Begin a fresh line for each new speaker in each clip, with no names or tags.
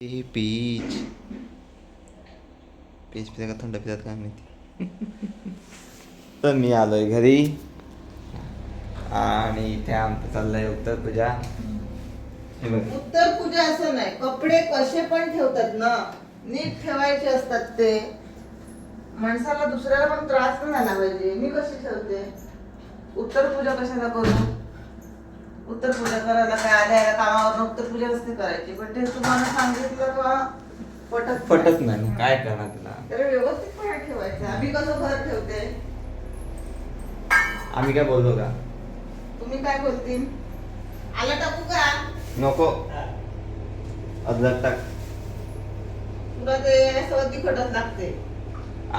Peach peach पिता का थंड पितात काय माहिती. तर मी आलोय घरी आणि इथे आमचं चाललंय उत्तर पूजा.
उत्तर पूजा असं नाही, कपडे कसे पण ठेवतात ना, नीट ठेवायचे असतात ते. माणसाला दुसऱ्याला पण त्रास नाही झाला पाहिजे. मी कशी ठेवते उत्तर पूजा, कशाला करू? उत्तर पूजा करायला काय आल्या कामावर उत्तर पूजा नसते करायची, पण ते तुम्हाला सांगितलं का
पटत नाही. काय करणार तुला?
तर व्यवस्थितपणे ठेवायचं. आम्ही कसं घर ठेवते,
आम्ही काय बोललो का?
तुम्ही काय बोलतील? आलं टाकू का?
नको, अद्रक टाक.
तुला ते सवती खटत लागते.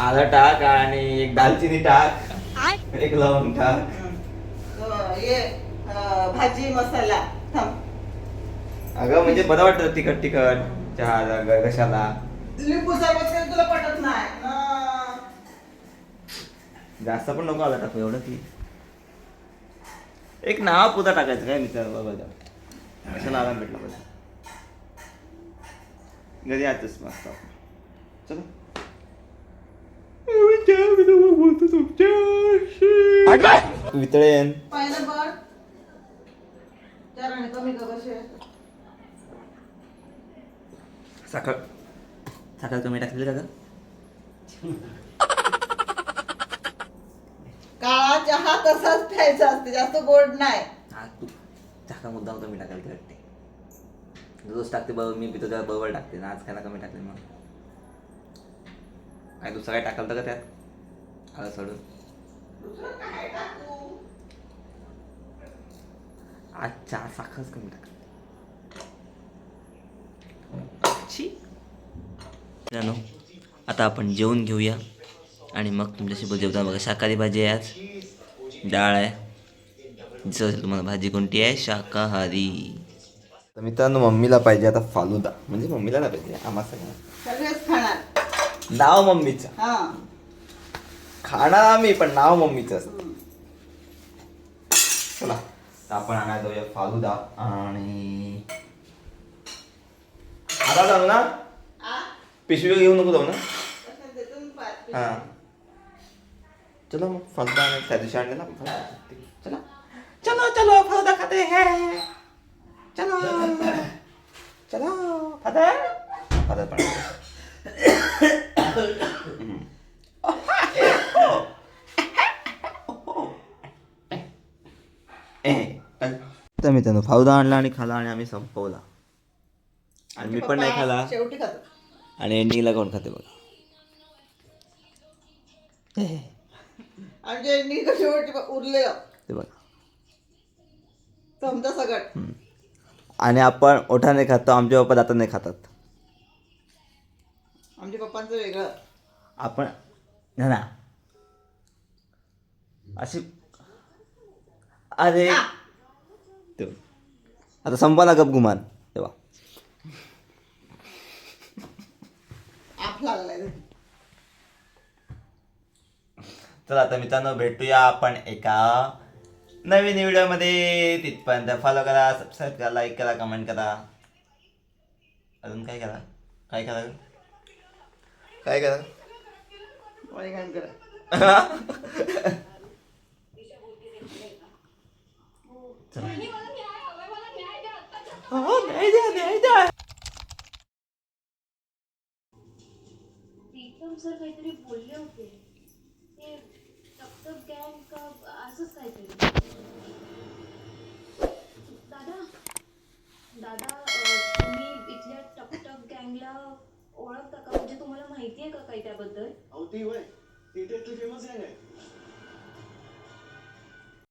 आलं टाक आणि एक दालचिनी टाक, एक लवंग टाक.
ये भाजी मसाला थांब.
अगं म्हणजे बरं वाटतं तिखट तिखट चहा कशाला.
लिंबू सरबत काही तुला पटत नाही ना.
जास्त पण नको आलं टाकू, एवढं की एक नाव पुता टाकायचं काय मित्र बाबा. कशाला आराम भेटला पाहिजे. घरी आतच मस्त चला. वितळेन
पाहिलं बघ, चाराने कमी का कसे.
साखर साखर कमी टाकली का ग?
काळा चहा तसाच प्यायचा असते, जास्त गोड नाही.
हा तू चहा मुद्दाम कमी टाकायला वाटते. रोज टाकते बरोबर, मी पितो त्याला बरोबर टाकते ना. आज खायला कमी टाकले मग काय दुसरं काय टाकलं का त्यात आलं सोडून.
दुसरं काय टाकू?
आज चहा साखरच कमी टाक. आता आपण जेवून घेऊया आणि मग तुमच्याशी जेवता. बघा शाकाहारी भाजी आहे, आज डाळ आहे. तुम्हाला भाजी कोणती आहे? शाकाहारी. तर मित्रांनो, मम्मीला पाहिजे आता फालुदा. म्हणजे मम्मीला नाही पाहिजे, आम्हाला
सगळेच खाणार.
नाव मम्मीचं.
हा,
खाणार आम्ही पण नाव मम्मीचं असतं. चला तर आपण आणायला जाऊया फालुदा. आणि आता जाऊ ना, पिशवी घेऊ नको जाऊ ना. हा चलो मग फालुदा आणायला. त्या दिवशी आणले ना चला चलो चलो फालुदा खाते हैं. चलो चलो फादर फादर पण तर मित्रांनो फालुदा आणला आणि खाला आणि आम्ही संपवला. आणि मी पण नाही खाला.
शेवटी खातो.
आणि एंडिंगला कोण खाते बघा.
आमच्या एंडिंग शेवटी उरले
ते बघा.
चमचा सगळं.
आणि आपण ओठाने खातो, आमचे पप्पा दाताने खातात.
आमच्या पप्पांचं वेगळं.
आपण ना अशी अरे आता संपाला गप गुमान तेव्हा
आप लागलाय.
चला आता मित्रांनो, भेटूया आपण एका नवीन व्हिडिओमध्ये. तिथपर्यंत फॉलो करा, सबस्क्राईब करा, लाईक करा, कमेंट करा. अजून काय करा, काय करा, काय करा.
वळीगाण करा.
प्रीतम सर काहीतरी बोलले होते, ते टकटक गँग का असंच काहीतरी. दादा दादा तुम्ही इथल्या टकटक गँगला ओळखता का? म्हणजे तुम्हाला माहिती आहे का काही त्याबद्दल?
अहो ती होय, ती इथे फेमस गँग आहे.